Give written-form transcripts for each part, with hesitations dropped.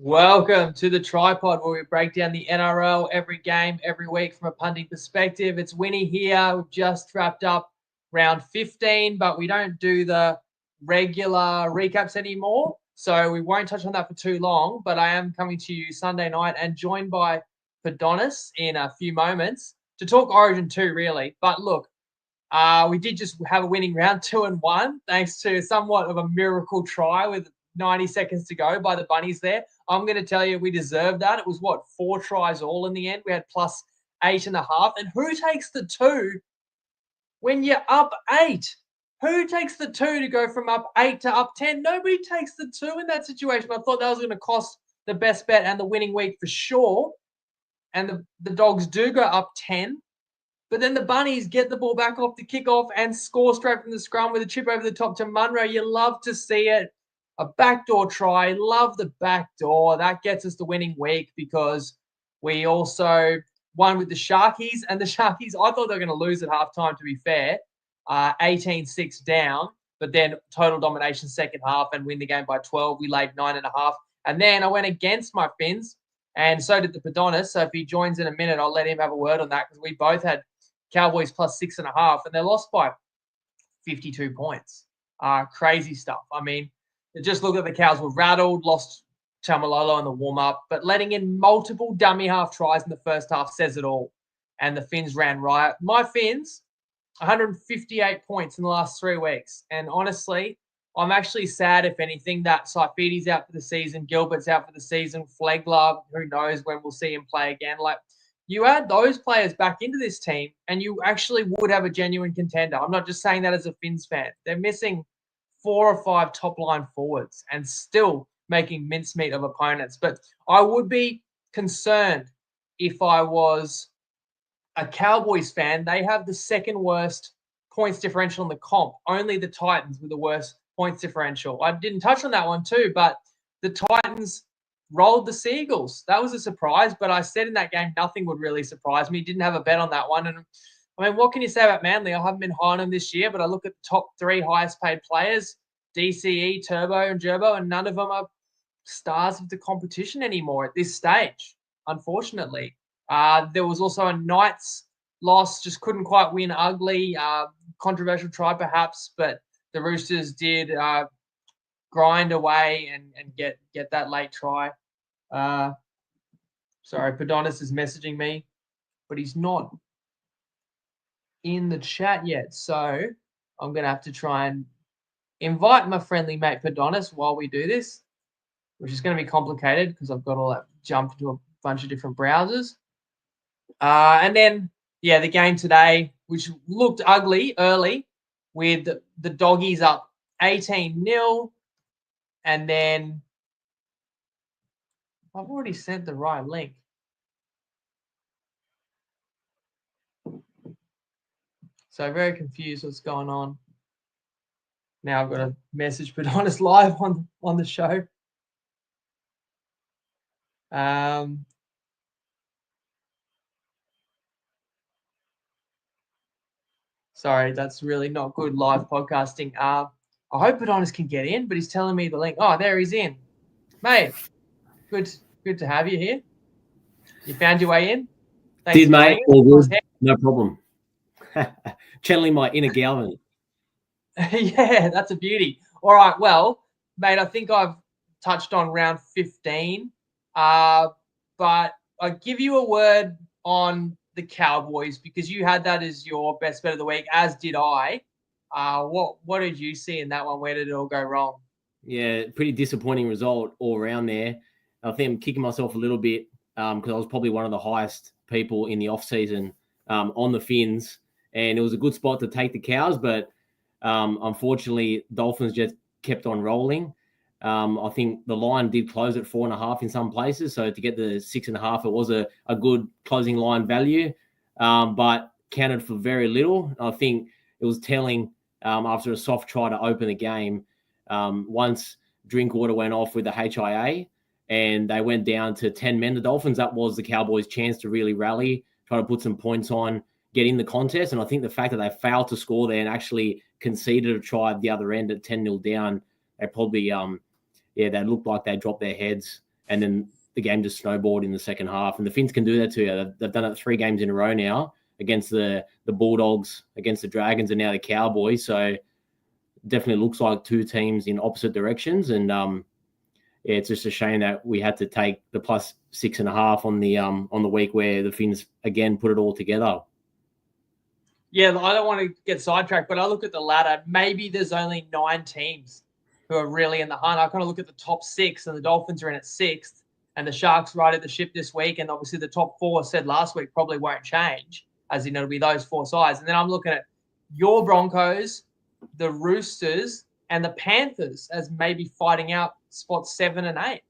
Welcome to the TryPod, where we break down the NRL every game, every week from a punting perspective. It's Winnie here. We've just wrapped up round 15, but we don't do the regular recaps anymore. So we won't touch on that for too long, but I am coming to you Sunday night and joined by Podonis in a few moments to talk Origin 2, really. But look, we did just have a winning round 2 and 1, thanks to somewhat of a miracle try with 90 seconds to go by the Bunnies there. I'm going to tell you, we deserved that. It was, 4 tries all in the end. We had plus 8.5. And who takes the 2 when you're up 8? Who takes the 2 to go from up 8 to up 10? Nobody takes the 2 in that situation. I thought that was going to cost the best bet and the winning week for sure. And the Dogs do go up 10. But then the Bunnies get the ball back off the kickoff and score straight from the scrum with a chip over the top to Munro. You love to see it. A backdoor try. Love the backdoor. That gets us the winning week because we also won with the Sharkies. And the Sharkies, I thought they were going to lose at halftime, to be fair. 18-6 down. But then total domination second half and win the game by 12. We laid 9.5. And then I went against my Finns. And so did the Podonis. So if he joins in a minute, I'll let him have a word on that because we both had Cowboys plus 6.5, and they lost by 52 points. Crazy stuff. I mean, it just looked like the Cows were rattled, lost Tamalolo in the warm-up, but letting in multiple dummy half tries in the first half says it all. And the Finns ran riot. My Finns, 158 points in the last 3 weeks. And honestly, I'm actually sad, if anything, that Saifidi's out for the season, Gilbert's out for the season, Flegler, who knows when we'll see him play again. Like, you add those players back into this team and you actually would have a genuine contender. I'm not just saying that as a Finns fan. They're missing 4 or 5 top-line forwards and still making mincemeat of opponents. But I would be concerned if I was a Cowboys fan. They have the second worst points differential in the comp. Only the Titans with the worst points differential. I didn't touch on that one too, but the Titans rolled the Seagulls. That was a surprise, but I said in that game nothing would really surprise me. Didn't have a bet on that one. And I mean, what can you say about Manly? I haven't been high on them this year, but I look at the top 3 highest paid players, DCE, Turbo, and Gerbo, and none of them are stars of the competition anymore at this stage, unfortunately. There was also a Knights loss, just couldn't quite win ugly. Controversial try perhaps, but the Roosters did grind away and get that late try. Sorry, Podonis is messaging me, but he's not in the chat yet. So I'm going to have to try and invite my friendly mate Podonis while we do this, which is going to be complicated because I've got all that jump into a bunch of different browsers. And then, the game today, which looked ugly early with the Doggies up 18-0. And then I've already sent the right link. So very confused what's going on. Now I've got to message Podonis live on the show. Sorry, that's really not good live podcasting. I hope Podonis can get in, but he's telling me the link. Oh, there he's in. Mate, good to have you here. You found your way in? Thanks. Did, mate. All good. No problem. Channeling my inner Galvin. Yeah, that's a beauty. All right, well, mate, I think I've touched on round 15. But I'll give you a word on the Cowboys because you had that as your best bet of the week, as did I. What did you see in that one? Where did it all go wrong? Yeah, pretty disappointing result all around there. I think I'm kicking myself a little bit because I was probably one of the highest people in the off-season on the Finns, and it was a good spot to take the Cows, but unfortunately, Dolphins just kept on rolling. I think the line did close at 4.5 in some places, so to get the 6.5, it was a good closing line value, but counted for very little. I think it was telling after a soft try to open the game. Once Drinkwater went off with the HIA and they went down to 10 men, the Dolphins, that was the Cowboys' chance to really rally, try to put some points on, get in the contest. And I think the fact that they failed to score there and actually conceded a try at the other end at 10-0 down, they probably, they looked like they dropped their heads. and then the game just snowballed in the second half. And the Finns can do that to you. They've done it 3 games in a row now against the Bulldogs, against the Dragons, and now the Cowboys. So definitely looks like 2 teams in opposite directions. And yeah, it's just a shame that we had to take the plus 6.5 on the week where the Finns again put it all together. Yeah, I don't want to get sidetracked, but I look at the ladder. Maybe there's only 9 teams who are really in the hunt. I kind of look at the top 6, and the Dolphins are in at 6th, and the Sharks righted the ship this week. And obviously the top 4 said last week probably won't change, as you know, it'll be those 4 sides. And then I'm looking at your Broncos, the Roosters, and the Panthers as maybe fighting out spots 7 and 8.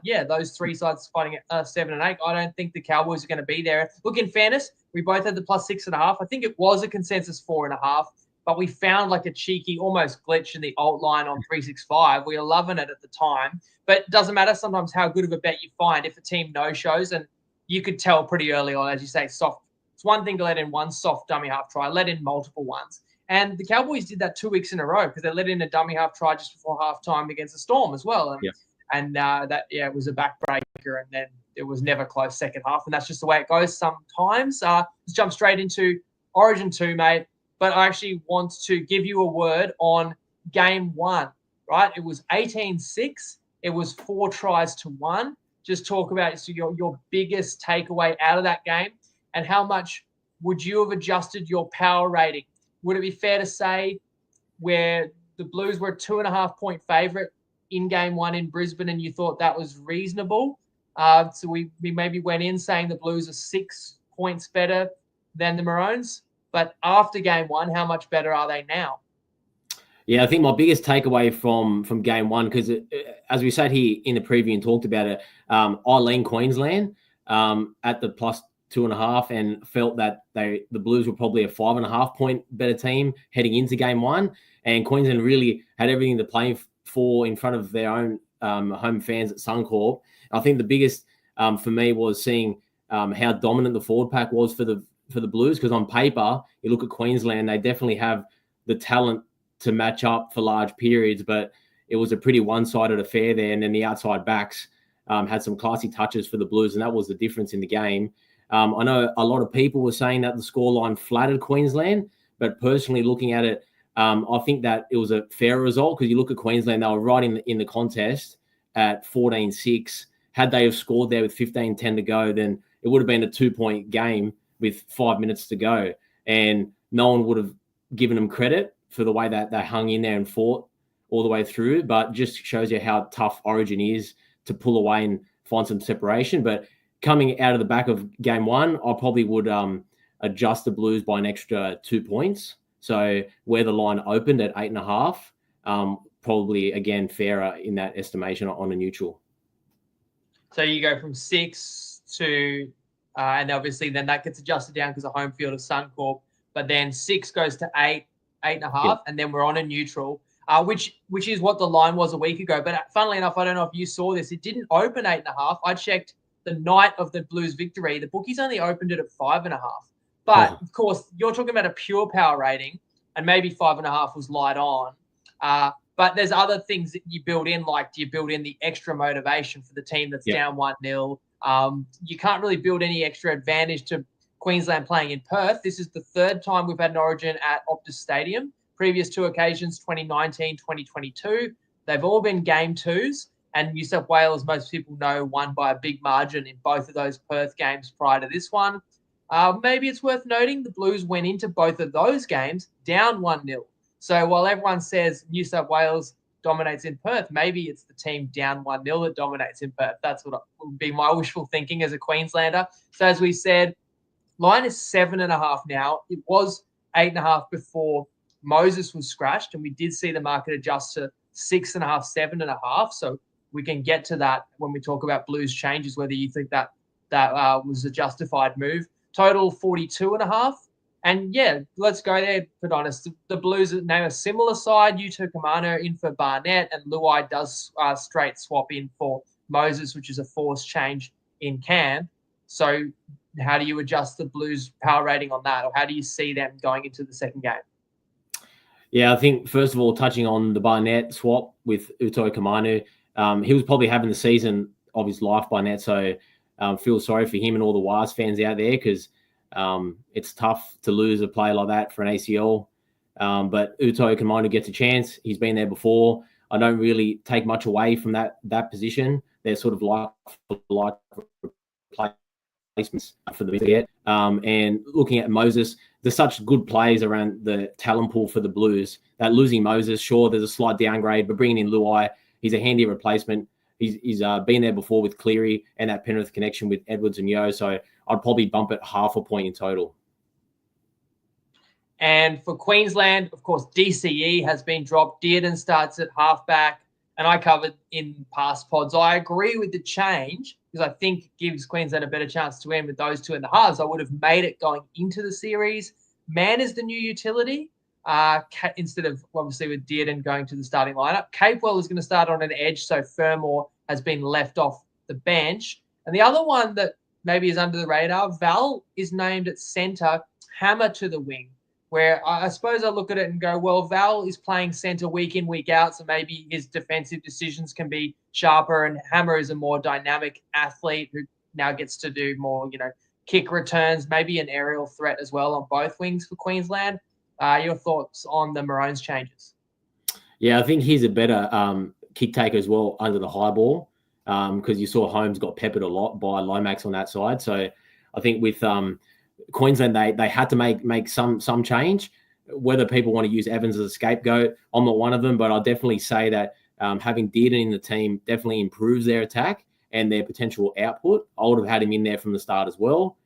Yeah, those 3 sides fighting at 7 and 8. I don't think the Cowboys are going to be there. Look, in fairness, we both had the plus 6.5. I think it was a consensus 4.5, but we found like a cheeky almost glitch in the alt line on 365. We were loving it at the time, but it doesn't matter sometimes how good of a bet you find if a team no-shows, and you could tell pretty early on, as you say, soft. It's one thing to let in one soft dummy half try, let in multiple ones. And the Cowboys did that 2 weeks in a row because they let in a dummy half try just before halftime against the Storm as well. And it was a backbreaker, and then it was never close second half. And that's just the way it goes sometimes. Let's jump straight into Origin 2, mate. But I actually want to give you a word on game 1, right? It was 18-6. It was 4 tries to 1. Just talk about your biggest takeaway out of that game, and how much would you have adjusted your power rating? Would it be fair to say where the Blues were a 2.5-point favorite in game 1 in Brisbane, and you thought that was reasonable? So we maybe went in saying the Blues are 6 points better than the Maroons. But after game 1, how much better are they now? Yeah, I think my biggest takeaway from game 1, because as we sat here in the preview and talked about it, I lean Queensland at the plus 2.5, and felt that the Blues were probably a 5.5-point better team heading into game 1, and Queensland really had everything to play for in front of their own home fans at Suncorp. I think the biggest for me was seeing how dominant the forward pack was for the Blues, because on paper, you look at Queensland, they definitely have the talent to match up for large periods, but it was a pretty one-sided affair there. And then the outside backs had some classy touches for the Blues, and that was the difference in the game. I know a lot of people were saying that the scoreline flattered Queensland, but personally looking at it, I think that it was a fair result, because you look at Queensland, they were right in the contest at 14-6. Had they have scored there with 15-10 to go, then it would have been a 2-point game with 5 minutes to go. And no one would have given them credit for the way that they hung in there and fought all the way through, but just shows you how tough Origin is to pull away and find some separation. But coming out of the back of game 1, I probably would adjust the Blues by an extra 2 points. So where the line opened at 8.5, probably, again, fairer in that estimation on a neutral. So you go from 6 to, and obviously then that gets adjusted down because of home field of Suncorp, but then 6 goes to 8.5, and then we're on a neutral, which is what the line was a week ago. But funnily enough, I don't know if you saw this, it didn't open 8.5. I checked the night of the Blues victory. The bookies only opened it at 5.5. But of course, you're talking about a pure power rating, and maybe 5.5 was light on. But there's other things that you build in, like do you build in the extra motivation for the team that's down 1-0? You can't really build any extra advantage to Queensland playing in Perth. This is the 3rd time we've had an Origin at Optus Stadium. Previous 2 occasions, 2019, 2022. They've all been game 2s. And New South Wales, most people know, won by a big margin in both of those Perth games prior to this one. Maybe it's worth noting the Blues went into both of those games down 1-0. So while everyone says New South Wales dominates in Perth, maybe it's the team down 1-0 that dominates in Perth. That's what would be my wishful thinking as a Queenslander. So as we said, line is 7.5 now. It was 8.5 before Moses was scratched, and we did see the market adjust to 6.5, 7.5. So we can get to that when we talk about Blues changes, whether you think that was a justified move. Total 42.5. And yeah, let's go there, Podonis. The Blues name a similar side. Yuto Kamano in for Barnett, and Luai does straight swap in for Moses, which is a forced change in camp. So how do you adjust the Blues power rating on that, or how do you see them going into the second game? Yeah, I think, first of all, touching on the Barnett swap with Uto Kamanu, he was probably having the season of his life by net. So feel sorry for him and all the Wires fans out there, because it's tough to lose a player like that for an ACL. But Uto Kamano gets a chance. He's been there before. I don't really take much away from that position. They're sort of like replacements for the get. And looking at Moses, there's such good players around the talent pool for the Blues that losing Moses, sure, there's a slight downgrade, but bringing in Luai, he's a handy replacement. He's been there before with Cleary and that Penrith connection with Edwards and Yeo. So I'd probably bump it half a point in total. And for Queensland, of course, DCE has been dropped. Dearden starts at halfback. And I covered in past pods, I agree with the change because I think it gives Queensland a better chance to win with those two in the halves. I would have made it going into the series. Man is the new utility instead of obviously with Dearden going to the starting lineup. Capewell is going to start on an edge, so Fermor has been left off the bench. And the other one that maybe is under the radar, Val is named at centre, Hammer to the wing. Where I suppose I look at it and go, well, Val is playing centre week in, week out, so maybe his defensive decisions can be sharper, and Hammer is a more dynamic athlete who now gets to do more, kick returns, maybe an aerial threat as well on both wings for Queensland. Your thoughts on the Maroons changes? Yeah, I think he's a better kick taker as well under the high ball, because you saw Holmes got peppered a lot by Lomax on that side. So I think with Queensland, they had to make some change. Whether people want to use Evans as a scapegoat, I'm not one of them, but I'll definitely say that having Dearden in the team definitely improves their attack and their potential output. I would have had him in there from the start as well.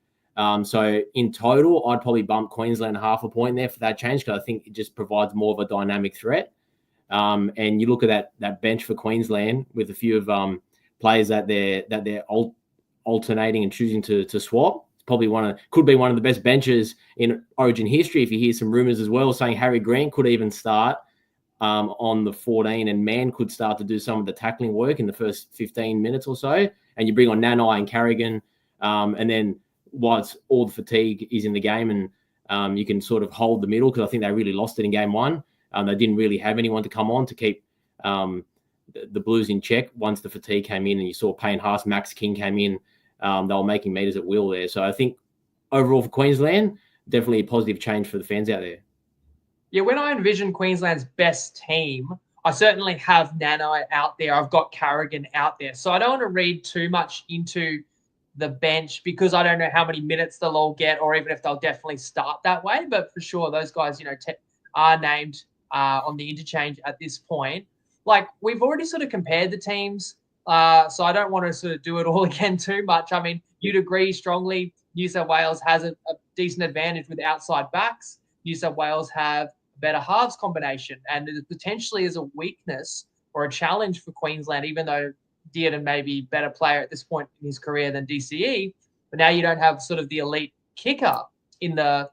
So in total, I'd probably bump Queensland half a point there for that change, because I think it just provides more of a dynamic threat. And you look at that bench for Queensland with a few of players that they're alternating and choosing to swap. Probably could be one of the best benches in Origin history. If you hear some rumors as well saying Harry Grant could even start on the 14, and Mann could start to do some of the tackling work in the first 15 minutes or so. And you bring on Nanai and Carrigan, and then once all the fatigue is in the game, and you can sort of hold the middle, because I think they really lost it in game one. They didn't really have anyone to come on to keep the Blues in check once the fatigue came in, and you saw Payne Haas, Max King came in. They were making meters at will there. So I think overall for Queensland, definitely a positive change for the fans out there. Yeah, when I envision Queensland's best team, I certainly have Nanai out there. I've got Carrigan out there. So I don't want to read too much into the bench, because I don't know how many minutes they'll all get, or even if they'll definitely start that way. But for sure, those guys, are named on the interchange at this point. Like, we've already sort of compared the teams. So I don't want to sort of do it all again too much. I mean, you'd agree strongly New South Wales has a decent advantage with outside backs. New South Wales have a better halves combination, and it potentially is a weakness or a challenge for Queensland, even though Dearden may be a better player at this point in his career than DCE. But now you don't have sort of the elite kicker in the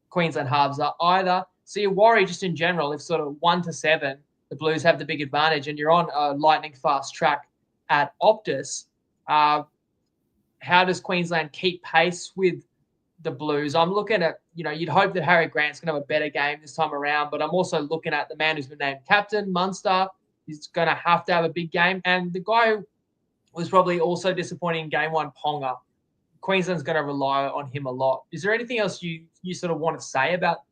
Queensland halves either. So you worry just in general if sort of 1 to 7, the Blues have the big advantage, and you're on a lightning fast track at Optus. How does Queensland keep pace with the Blues? I'm looking at, you'd hope that Harry Grant's going to have a better game this time around, but I'm also looking at the man who's been named captain, Munster. He's going to have a big game. And the guy who was probably also disappointing in game one, Ponga. Queensland's going to rely on him a lot. Is there anything else you sort of want to say about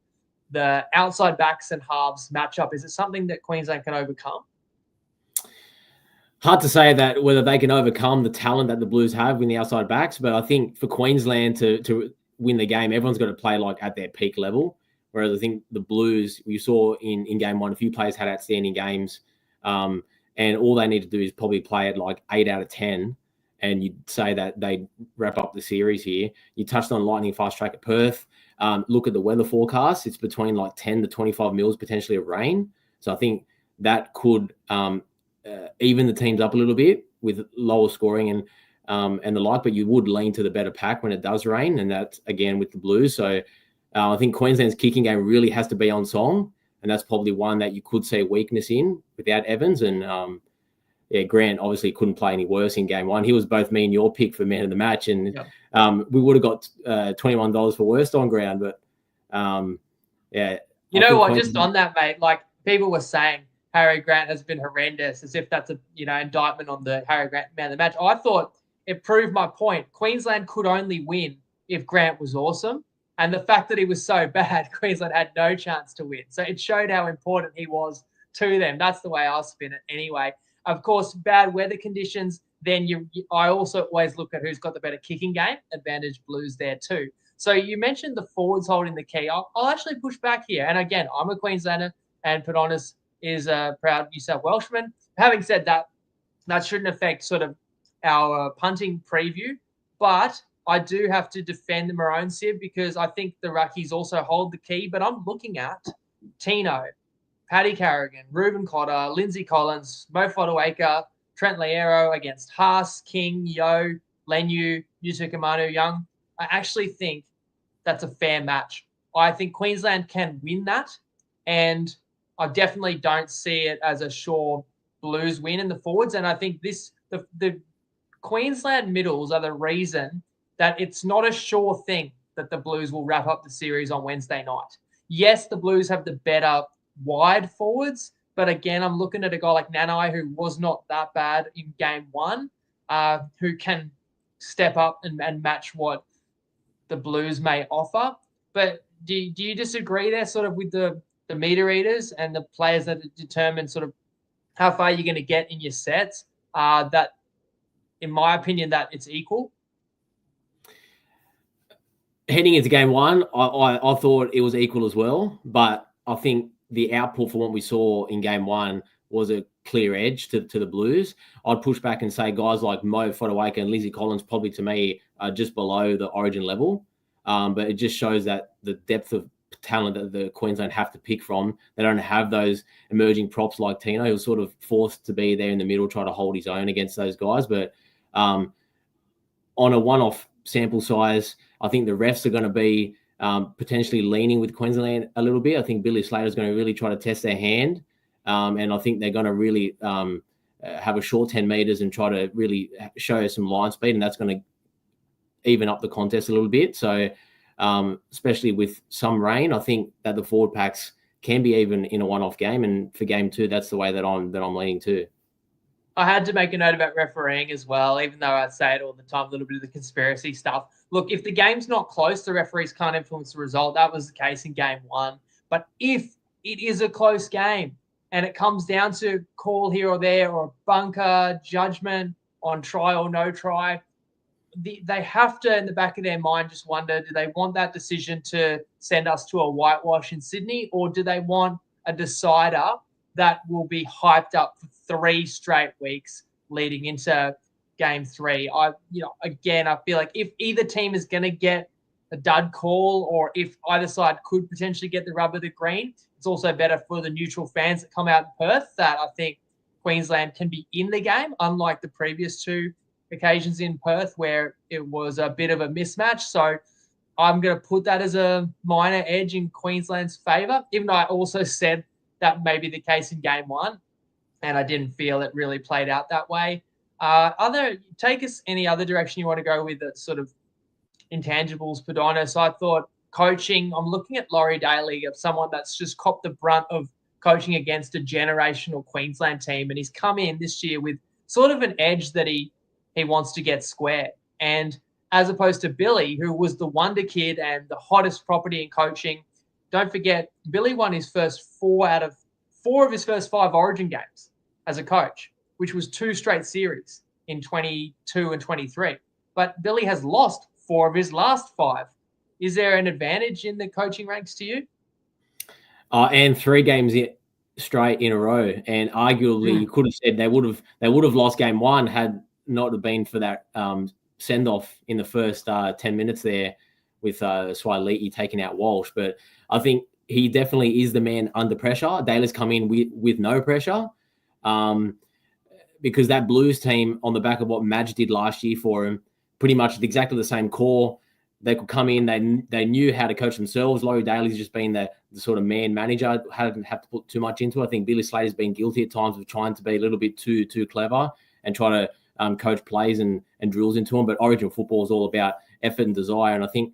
the outside backs and halves matchup? Is it something that Queensland can overcome? Hard to say that whether they can overcome the talent that the Blues have in the outside backs, but I think for Queensland to win the game, everyone's got to play like at their peak level. Whereas I think the Blues, you saw in game one, a few players had outstanding games, and all they need to do is probably play at like 8 out of 10, and you'd say that they wrap up the series here. You touched on lightning fast track at Perth. Look at the weather forecast; it's between like 10 to 25 mils potentially of rain. So I think that could even the teams up a little bit with lower scoring and the like, but you would lean to the better pack when it does rain, and that's again with the Blues. So I think Queensland's kicking game really has to be on song, and that's probably one that you could see weakness in without Evans. And Grant obviously couldn't play any worse in game one. He was both me and your pick for man of the match, and we would have got $21 for worst on ground. But you know what? Just on that, mate, like people were saying, Harry Grant has been horrendous, as if that's a indictment on the Harry Grant man of the match. I thought it proved my point. Queensland could only win if Grant was awesome. And the fact that he was so bad, Queensland had no chance to win. So it showed how important he was to them. That's the way I'll spin it anyway. Of course, bad weather conditions, then I also always look at who's got the better kicking game. Advantage Blues there too. So you mentioned the forwards holding the key. I'll actually push back here. And again, I'm a Queenslander and Podonis is a proud New South Welshman. Having said that, that shouldn't affect sort of our punting preview. But I do have to defend the Maroon Sieve because I think the Ruckies also hold the key. But I'm looking at Tino, Paddy Carrigan, Reuben Cotter, Lindsay Collins, Mo Fotuaika, Trent Liero against Haas, King, Yo, Lenu, Yusuke Manu, Young. I actually think that's a fair match. I think Queensland can win that, and I definitely don't see it as a sure Blues win in the forwards. And I think the Queensland middles are the reason that it's not a sure thing that the Blues will wrap up the series on Wednesday night. Yes, the Blues have the better wide forwards, but again, I'm looking at a guy like Nanai who was not that bad in game one, who can step up and match what the Blues may offer. But do you disagree there sort of with the meter eaters and the players that determine sort of how far you're going to get in your sets, that in my opinion that it's equal? Heading into game one, I thought it was equal as well, but I think the output for what we saw in game one was a clear edge to the Blues. I'd push back and say guys like Mo Fotuaika and Lizzie Collins probably to me are just below the Origin level, but it just shows that the depth of talent that the Queensland have to pick from. They don't have those emerging props like Tino. He was sort of forced to be there in the middle, try to hold his own against those guys. But on a one-off sample size, I think the refs are going to be potentially leaning with Queensland a little bit. I think Billy Slater's going to really try to test their hand. And I think they're going to really have a short 10 meters and try to really show some line speed. And that's going to even up the contest a little bit. So especially with some rain, I think that the forward packs can be even in a one-off game. And for game two, that's the way that I'm leaning to. I had to make a note about refereeing as well, even though I say it all the time, a little bit of the conspiracy stuff. Look, if the game's not close, the referees can't influence the result. That was the case in game one. But if it is a close game and it comes down to call here or there or bunker, judgment on try or no try, they have to, in the back of their mind, just wonder, do they want that decision to send us to a whitewash in Sydney, or do they want a decider that will be hyped up for 3 straight weeks leading into game 3? Again, I feel like if either team is going to get a dud call, or if either side could potentially get the rub of the green, it's also better for the neutral fans that come out in Perth that I think Queensland can be in the game, unlike the previous 2 occasions in Perth where it was a bit of a mismatch. So I'm going to put that as a minor edge in Queensland's favour, even though I also said that may be the case in game one, and I didn't feel it really played out that way. Take us any other direction you want to go with that sort of intangibles, Podonis. I thought coaching, I'm looking at Laurie Daly, of someone that's just copped the brunt of coaching against a generational Queensland team, and he's come in this year with sort of an edge that he wants to get square. And as opposed to Billy, who was the wonder kid and the hottest property in coaching, don't forget, Billy won his first 4 out of 4 of his first 5 Origin games as a coach, which was 2 straight series in 22 and 23. But Billy has lost 4 of his last 5. Is there an advantage in the coaching ranks to you? And 3 games straight in a row. And arguably, you could have said they would have lost game 1 had not have been for that send-off in the first 10 minutes there with Swiliti taking out Walsh. But I think he definitely is the man under pressure. Daly's come in with no pressure because that Blues team, on the back of what Madge did last year for him, pretty much exactly the same core. They could come in. They knew how to coach themselves. Laurie Daly's just been the sort of man manager. Hadn't have to put too much into it. I think Billy Slater's been guilty at times of trying to be a little bit too clever and try to coach plays and drills into them. But Origin football is all about effort and desire. And I think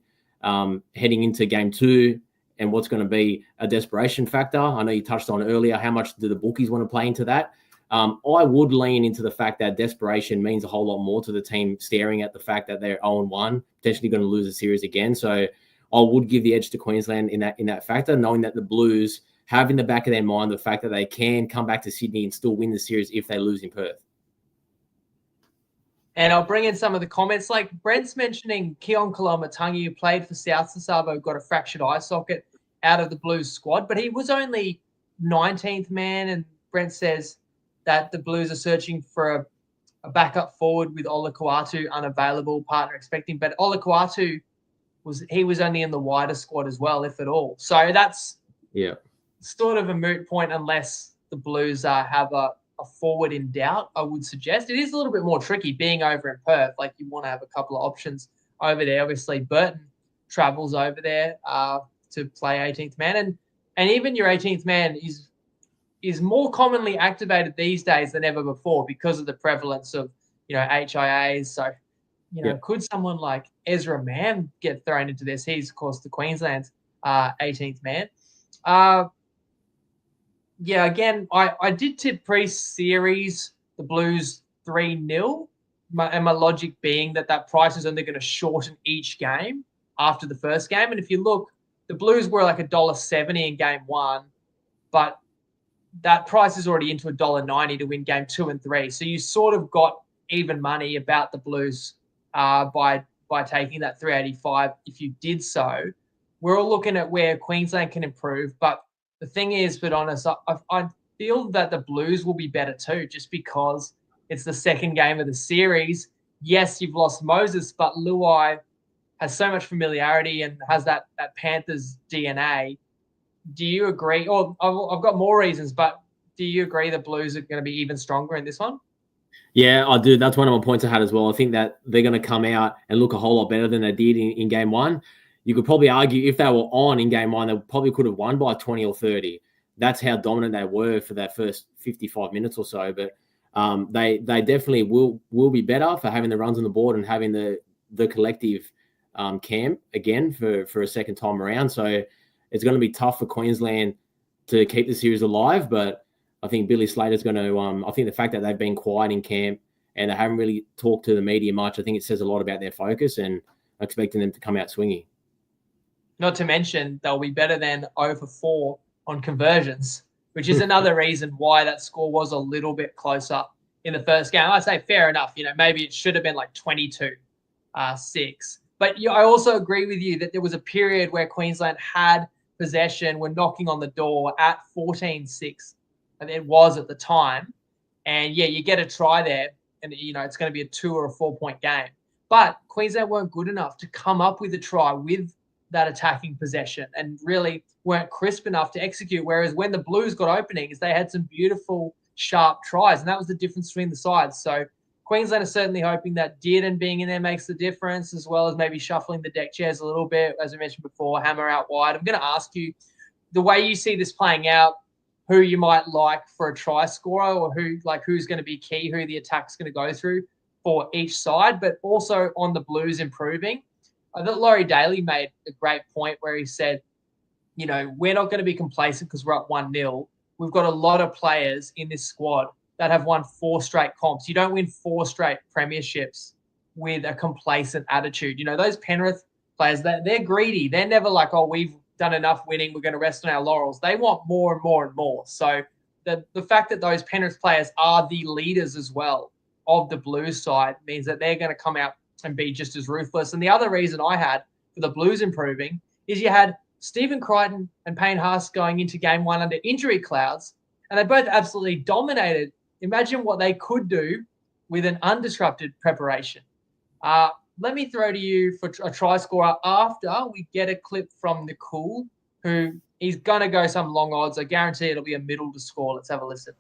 heading into game 2, and what's going to be a desperation factor. I know you touched on earlier, how much do the bookies want to play into that? I would lean into the fact that desperation means a whole lot more to the team, staring at the fact that they're 0-1, potentially going to lose a series again. So I would give the edge to Queensland in that factor, knowing that the Blues have in the back of their mind the fact that they can come back to Sydney and still win the series if they lose in Perth. And I'll bring in some of the comments. Like Brent's mentioning Keon Kalamatangi, who played for South Sasabo, got a fractured eye socket out of the Blues squad, but he was only 19th man. And Brent says that the Blues are searching for a backup forward with Olakau'atu unavailable, partner expecting. But Olakau'atu was only in the wider squad as well, if at all. So that's sort of a moot point unless the Blues have a forward in doubt, I would suggest. It is a little bit more tricky being over in Perth. Like, you want to have a couple of options over there. Obviously, Burton travels over there to play 18th man. And even your 18th man is more commonly activated these days than ever before because of the prevalence of, HIAs. So, could someone like Ezra Mann get thrown into this? He's, of course, the Queensland's 18th man. Again, I did tip pre-series the Blues 3-0, and my logic being that price is only going to shorten each game after the first game. And if you look, the Blues were like $1.70 in game 1, but that price is already into $1.90 to win game 2 and 3. So you sort of got even money about the Blues by taking that 385 if you did so. We're all looking at where Queensland can improve, but the thing is, Podonis, I feel that the Blues will be better too, just because it's the second game of the series. Yes, you've lost Moses, but Luai has so much familiarity and has that Panthers DNA. Do you agree? Or I've got more reasons, but do you agree the Blues are going to be even stronger in this one? Yeah, I do. That's one of my points I had as well. I think that they're going to come out and look a whole lot better than they did in game 1. You could probably argue if they were on in game 1, they probably could have won by 20 or 30. That's how dominant they were for that first 55 minutes or so. But they definitely will be better for having the runs on the board and having the collective camp again for a second time around. So it's going to be tough for Queensland to keep the series alive. But I think Billy Slater's going to I think the fact that they've been quiet in camp and they haven't really talked to the media much, I think it says a lot about their focus, and I'm expecting them to come out swinging. Not to mention, they'll be better than 0 for 4 on conversions, which is another reason why that score was a little bit closer in the first game. I say fair enough. Maybe it should have been like 22-6. But I also agree with you that there was a period where Queensland had possession, were knocking on the door at 14-6. And it was at the time. And, you get a try there, and, it's going to be a 2 or a 4-point game. But Queensland weren't good enough to come up with a try with that attacking possession and really weren't crisp enough to execute. Whereas when the Blues got openings, they had some beautiful, sharp tries, and that was the difference between the sides. So Queensland is certainly hoping that Dearden being in there makes the difference, as well as maybe shuffling the deck chairs a little bit, as we mentioned before, hammer out wide. I'm going to ask you, the way you see this playing out, who you might like for a try scorer, or who's going to be key, who the attack's going to go through for each side, but also on the Blues improving. I thought Laurie Daly made a great point where he said, we're not going to be complacent because we're up 1-0. We've got a lot of players in this squad that have won 4 straight comps. You don't win 4 straight premierships with a complacent attitude. Those Penrith players, they're greedy. They're never like, oh, we've done enough winning, we're going to rest on our laurels. They want more and more and more. So the fact that those Penrith players are the leaders as well of the Blues side means that they're going to come out and be just as ruthless. And the other reason I had for the Blues improving is you had Stephen Crichton and Payne Haas going into game 1 under injury clouds, and they both absolutely dominated. Imagine what they could do with an undisrupted preparation. Let me throw to you for a try scorer after we get a clip from Nicole, who is going to go some long odds. I guarantee it'll be a middle to score. Let's have a listen.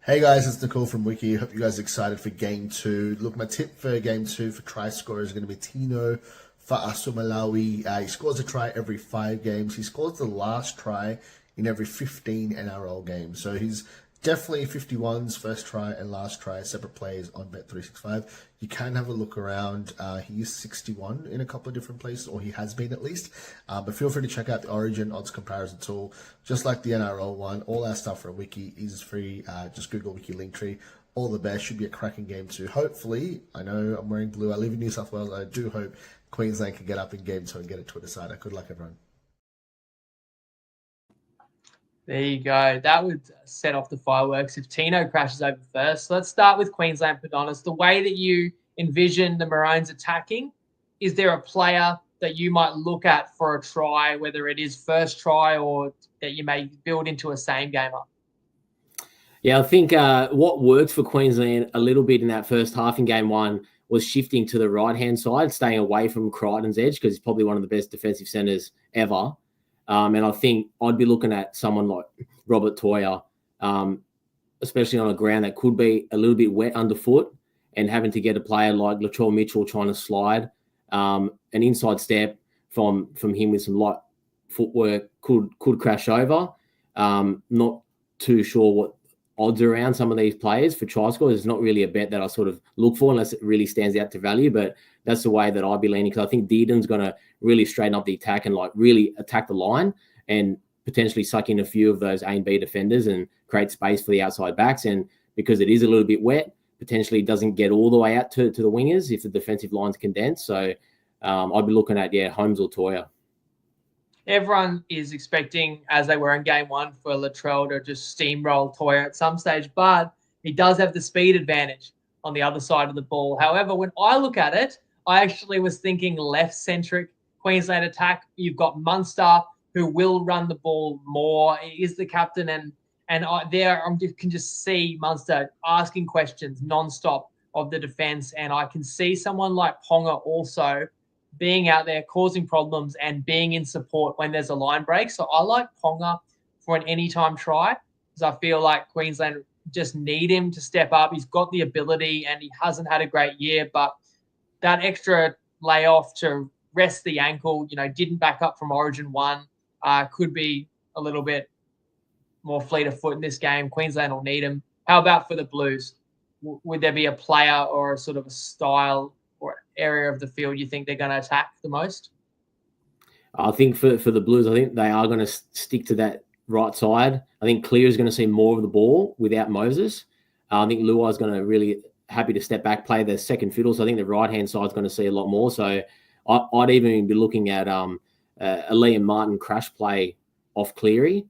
Hey guys, it's Nicole from Wiki. Hope you guys are excited for Game 2. Look, my tip for Game 2 for try scorer is going to be Tino Fa'asumalawi. He scores a try every 5 games. He scores the last try in every 15 NRL games. So he's definitely 51's first try and last try, separate plays on Bet365. You can have a look around. He is 61 in a couple of different places, or he has been at least. But feel free to check out the Origin odds comparison tool, just like the NRL one. All our stuff for Wiki is free. Just Google Wiki Linktree. All the best. Should be a cracking game too. Hopefully, I know I'm wearing blue. I live in New South Wales. I do hope Queensland can get up in game 2 and get it to a decider. Good luck, everyone. There you go. That would set off the fireworks if Tino crashes over first. Let's start with Queensland Podonis. The way that you envision the Maroons attacking, is there a player that you might look at for a try, whether it is first try or that you may build into a same gamer? Yeah, I think what worked for Queensland a little bit in that first half in game 1 was shifting to the right-hand side, staying away from Crichton's edge because he's probably one of the best defensive centres ever. And I think I'd be looking at someone like Robert Toya, especially on a ground that could be a little bit wet underfoot, and having to get a player like Latrell Mitchell trying to slide an inside step from him with some light footwork could crash over. Not too sure what odds are around some of these players for try scores. It's not really a bet that I sort of look for unless it really stands out to value, but that's the way that I'd be leaning, because I think Dearden's going to really straighten up the attack and like really attack the line and potentially suck in a few of those A and B defenders and create space for the outside backs. And because it is a little bit wet, potentially doesn't get all the way out to the wingers if the defensive line's condensed. So I'd be looking at, Holmes or Toya. Everyone is expecting, as they were in game 1, for Latrell to just steamroll Toya at some stage, but he does have the speed advantage on the other side of the ball. However, when I look at it, I actually was thinking left-centric Queensland attack. You've got Munster, who will run the ball more. He is the captain, and I can just see Munster asking questions nonstop of the defense, and I can see someone like Ponga also being out there causing problems and being in support when there's a line break. So I like Ponga for an anytime try, because I feel like Queensland just need him to step up. He's got the ability and he hasn't had a great year, but that extra layoff to rest the ankle, didn't back up from Origin 1, could be a little bit more fleet of foot in this game. Queensland will need him. How about for the Blues? Would there be a player or a sort of a style or area of the field you think they're going to attack the most? I think for the Blues, I think they are going to stick to that right side. I think Clear is going to see more of the ball without Moses. I think Luai is going to really happy to step back, play the second fiddle. So I think the right-hand side is going to see a lot more. So I'd even be looking at a Liam Martin crash play off Cleary.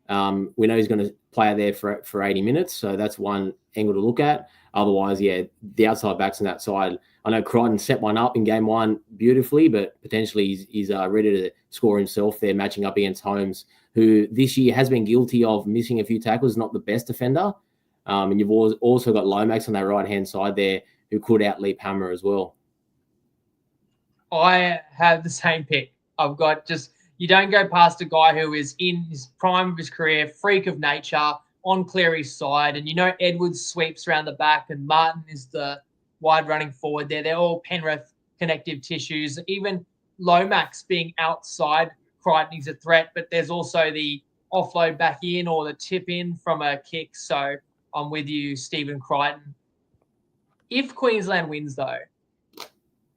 We know he's going to play there for 80 minutes. So that's one angle to look at. Otherwise, the outside backs on that side. I know Crichton set one up in game 1 beautifully, but potentially he's ready to score himself there, matching up against Holmes, who this year has been guilty of missing a few tackles, not the best defender. And you've also got Lomax on that right-hand side there, who could outleap Hammer as well. I have the same pick. I've got you don't go past a guy who is in his prime of his career, freak of nature, on Cleary's side. And Edwards sweeps around the back and Martin is the wide running forward there. They're all Penrith connective tissues. Even Lomax being outside Crichton is a threat, but there's also the offload back in or the tip in from a kick. So I'm with you, Stephen Crichton. If Queensland wins, though,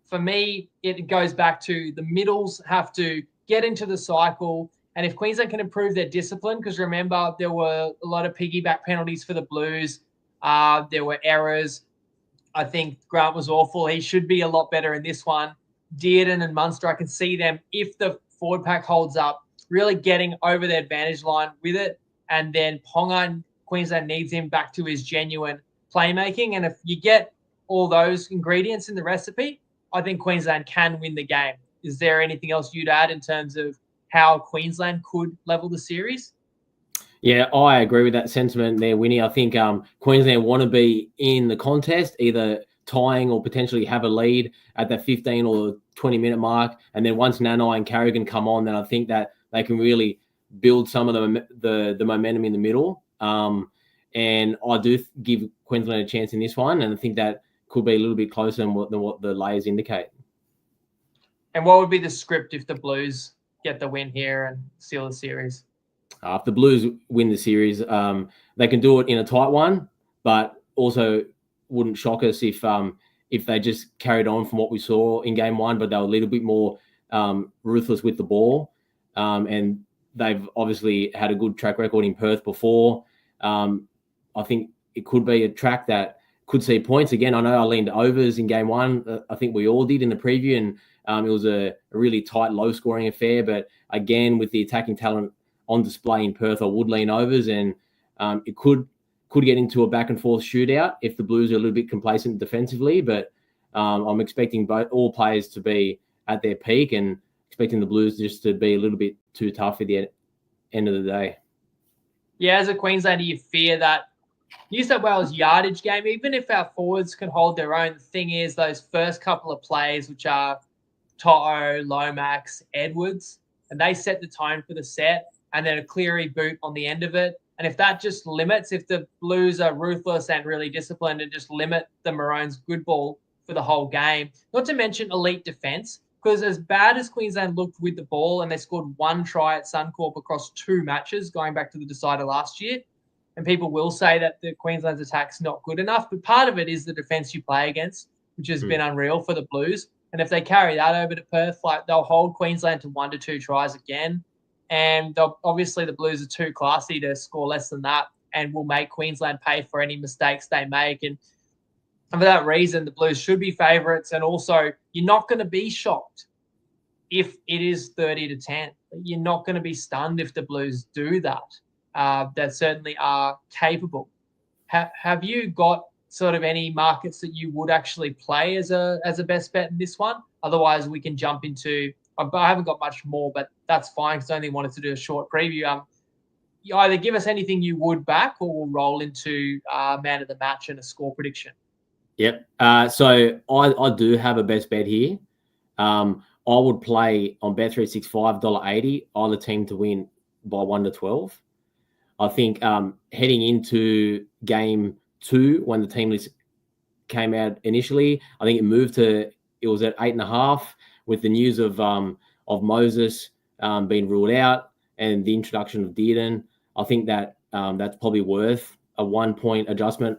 for me, it goes back to the middles have to get into the cycle. And if Queensland can improve their discipline, because remember, there were a lot of piggyback penalties for the Blues. There were errors. I think Grant was awful. He should be a lot better in this one. Dearden and Munster, I can see them, if the forward pack holds up, really getting over the advantage line with it. And then Ponga, Queensland needs him back to his genuine playmaking. And if you get all those ingredients in the recipe, I think Queensland can win the game. Is there anything else you'd add in terms of how Queensland could level the series? Yeah, I agree with that sentiment there, Winnie. I think Queensland want to be in the contest, either tying or potentially have a lead at that 15 or 20-minute mark. And then once Nanai and Carrigan come on, then I think that they can really build some of the momentum in the middle. And I do give Queensland a chance in this one, and I think that could be a little bit closer than what the layers indicate. And what would be the script if the Blues get the win here and seal the series? If the Blues win the series, they can do it in a tight one, but also wouldn't shock us if they just carried on from what we saw in game one, but they were a little bit more ruthless with the ball. And they've obviously had a good track record in Perth before. I think it could be a track that could see points. Again, I know I leaned overs in game one. I think we all did in the preview, and it was a really tight, low-scoring affair. But again, with the attacking talent on display in Perth, I would lean overs, and it could get into a back-and-forth shootout if the Blues are a little bit complacent defensively. But I'm expecting all players to be at their peak and expecting the Blues just to be a little bit too tough at the end of the day. Yeah, as a Queenslander, you fear that New South Wales yardage game, even if our forwards can hold their own, the thing is those first couple of plays, which are Toto, Lomax, Edwards, and they set the tone for the set, and then a Cleary boot on the end of it. And if that just limits, if the Blues are ruthless and really disciplined and just limit the Maroons' good ball for the whole game, not to mention elite defense, because as bad as Queensland looked with the ball, and they scored one try at Suncorp across 2 matches going back to the decider last year, and people will say that the Queensland's attack's not good enough, but part of it is the defense you play against, which has been unreal for the Blues. And if they carry that over to Perth, like they'll hold Queensland to 1 to 2 tries again. And obviously the Blues are too classy to score less than that and will make Queensland pay for any mistakes they make. And for that reason, the Blues should be favourites. And also, you're not going to be shocked if it is 30-10. You're not going to be stunned if the Blues do that. That certainly are capable. Have you got sort of any markets that you would actually play as a best bet in this one? Otherwise, we can jump into. I haven't got much more, but that's fine because I only wanted to do a short preview. You either give us anything you would back, or we'll roll into man of the match and a score prediction. Yep. So I do have a best bet here. I would play on Bet365 $1.80 either team to win by 1 to 12. I think heading into game 2, when the team list came out initially, I think it was at 8.5 with the news of Moses being ruled out and the introduction of Dearden. I think that that's probably worth a 1-point adjustment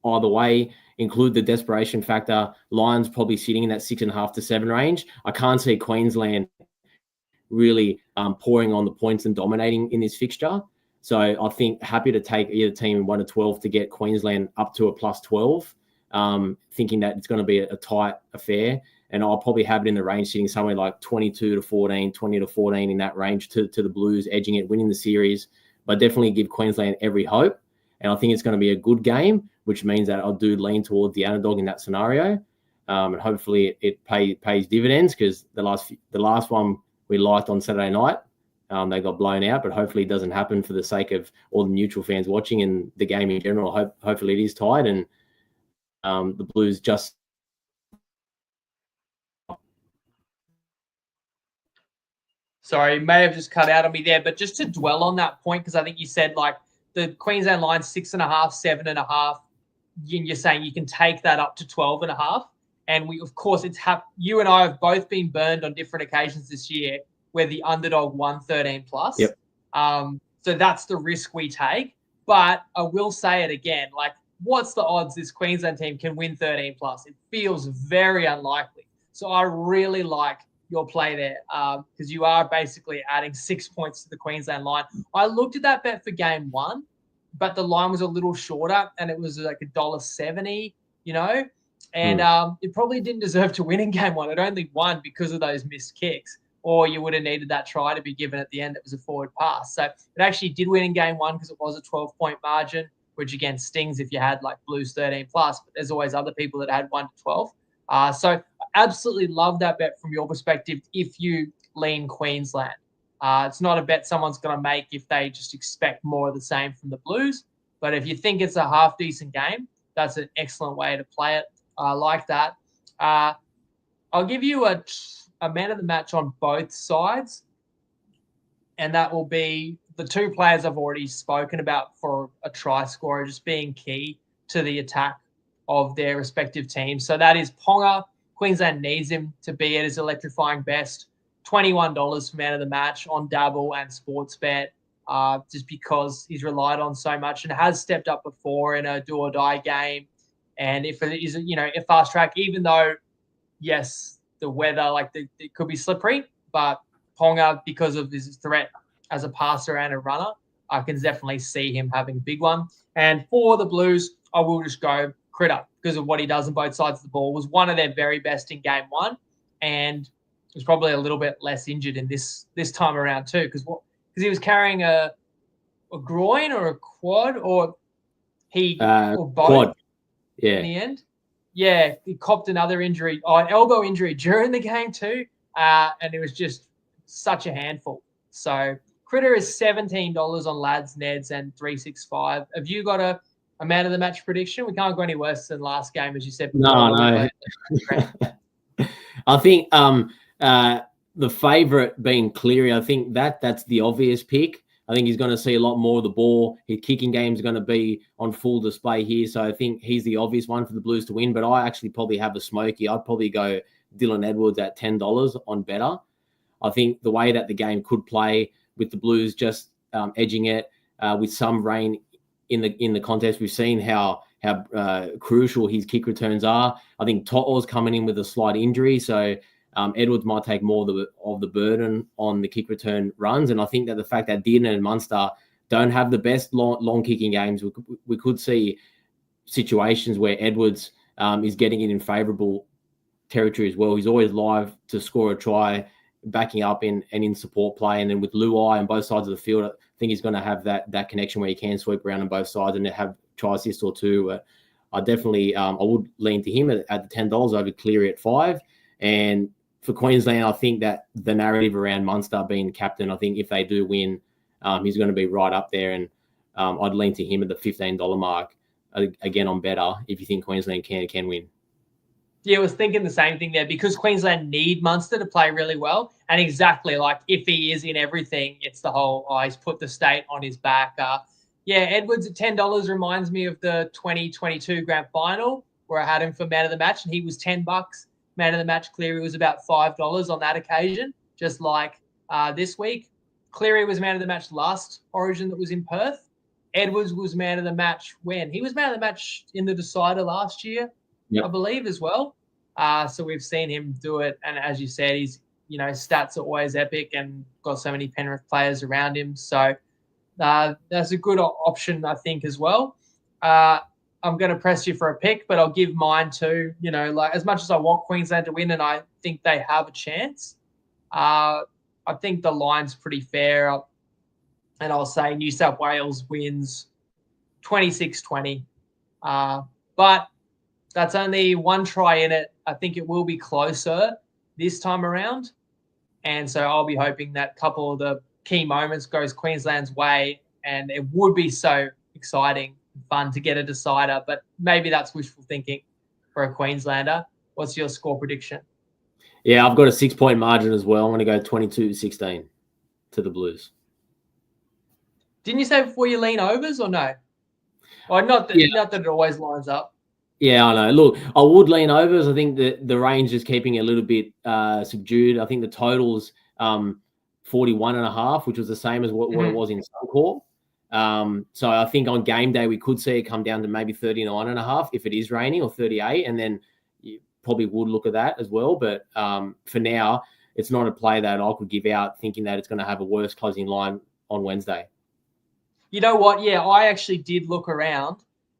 either way. Include the desperation factor. Lions probably sitting in that 6.5 to 7 range. I can't see Queensland really pouring on the points and dominating in this fixture. So I think happy to take either team 1 to 12 to get Queensland up to a plus 12, thinking that it's going to be a tight affair. And I'll probably have it in the range sitting somewhere like 22 to 14, 20 to 14 in that range to the Blues, edging it, winning the series. But definitely give Queensland every hope. And I think it's going to be a good game, which means that I'll do lean towards the underdog in that scenario. And hopefully it pays dividends, because the last one we liked on Saturday night, they got blown out, but hopefully it doesn't happen for the sake of all the neutral fans watching and the game in general. Hopefully it is tight, and the Blues just. Sorry, may have just cut out on me there, but just to dwell on that point, because I think you said like the Queensland line 6.5, 7.5. You're saying you can take that up to 12.5. And we, of course, you and I have both been burned on different occasions this year where the underdog won 13 plus. Yep. So that's the risk we take. But I will say it again, like, what's the odds this Queensland team can win 13 plus? It feels very unlikely. So I really like your play there, because you are basically adding 6 points to the Queensland line. I looked at that bet for game 1, but the line was a little shorter and it was like $1.70, and it probably didn't deserve to win in game 1. It only won because of those missed kicks, or you would have needed that try to be given at the end. It was a forward pass. So it actually did win in game 1 because it was a 12-point margin, which again stings if you had like Blues 13 plus, but there's always other people that had 1 to 12. So absolutely love that bet from your perspective if you lean Queensland. It's not a bet someone's going to make if they just expect more of the same from the Blues. But if you think it's a half-decent game, that's an excellent way to play it. I like that. I'll give you a man of the match on both sides, and that will be the 2 players I've already spoken about for a try scorer just being key to the attack of their respective teams. So that is Ponga. Queensland needs him to be at his electrifying best. $21 for man of the match on Dabble and Sportsbet. just because he's relied on so much and has stepped up before in a do or die game. And if it is, a fast track, even though, yes, the weather, it could be slippery, but Ponga, because of his threat as a passer and a runner, I can definitely see him having a big one. And for the Blues, I will just go Critter because of what he does on both sides of the ball. Was one of their very best in game one, and was probably a little bit less injured in this time around too, because he was carrying a groin or a quad, or or both quad. in the end. Yeah, he copped another injury, an elbow injury during the game too, and it was just such a handful. So Critter is $17 on Lads, Neds, and 365. Have you got a man of the match prediction? We can't go any worse than last game, as you said before. No. I think the favourite being Cleary, I think that's the obvious pick. I think he's going to see a lot more of the ball. His kicking game is going to be on full display here. So I think he's the obvious one for the Blues to win. But I actually probably have a smoky. I'd probably go Dylan Edwards at $10 on better. I think the way that the game could play with the Blues just edging it with some rain in the contest, we've seen how crucial his kick returns are. I think To'o's coming in with a slight injury, so Edwards might take more of the burden on the kick return runs. And I think that the fact that Dearden and Munster don't have the best long kicking games, we could see situations where Edwards is getting it in favourable territory as well. He's always live to score a try, backing up in support play. And then with Luai on both sides of the field, I think he's going to have that connection where he can sweep around on both sides and have try assist or two. I definitely I would lean to him at the $10 over Cleary at $5. And for Queensland, I think that the narrative around Munster being captain, I think if they do win, he's going to be right up there. And I'd lean to him at the $15 mark. Again, on better if you think Queensland can win. Yeah, I was thinking the same thing there because Queensland need Munster to play really well. And exactly like if he is in everything, it's the whole, he's put the state on his back. Edwards at $10 reminds me of the 2022 grand final where I had him for man of the match and he was $10. Man of the match, Cleary was about $5 on that occasion, just like this week. Cleary was man of the match last Origin that was in Perth. Edwards was man of the match when? He was man of the match in the decider last year, I believe, as well. So we've seen him do it. And as you said, he's, stats are always epic and got so many Penrith players around him. So that's a good option, I think, as well. I'm going to press you for a pick, but I'll give mine too. As much as I want Queensland to win and I think they have a chance, I think the line's pretty fair. And I'll say New South Wales wins 26-20. But that's only one try in it. I think it will be closer this time around. And so I'll be hoping that couple of the key moments goes Queensland's way. And it would be so exciting and fun to get a decider. But maybe that's wishful thinking for a Queenslander. What's your score prediction? Yeah, I've got a 6-point margin as well. I'm going to go 22-16 to the Blues. Didn't you say before you lean overs or no? Or not that it always lines up. Yeah, I know. Look, I would lean overs. I think that the range is keeping it a little bit subdued. I think the total's 41.5, which was the same as what it was in Suncorp. So I think on game day, we could see it come down to maybe 39.5 if it is raining, or 38. And then you probably would look at that as well. But for now, it's not a play that I could give out thinking that it's going to have a worse closing line on Wednesday. You know what? Yeah, I actually did look around,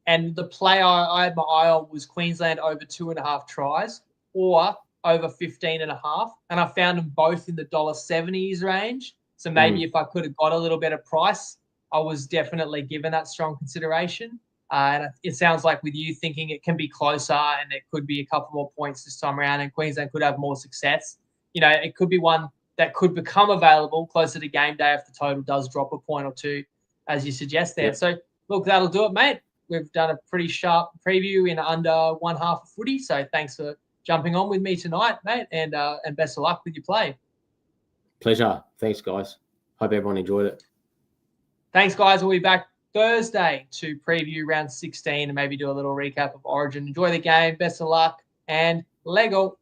and the play I had my eye on was Queensland over 2.5 tries or over 15.5, and I found them both in the $1.70s range. So maybe if I could have got a little better price, I was definitely given that strong consideration. And it sounds like with you thinking it can be closer and it could be a couple more points this time around and Queensland could have more success. It could be one that could become available closer to game day if the total does drop a point or two, as you suggest there. Yep. So, look, that'll do it, mate. We've done a pretty sharp preview in under one half of footy. So thanks for jumping on with me tonight, mate, and best of luck with your play. Pleasure. Thanks, guys. Hope everyone enjoyed it. Thanks, guys. We'll be back Thursday to preview round 16 and maybe do a little recap of Origin. Enjoy the game. Best of luck and Lego.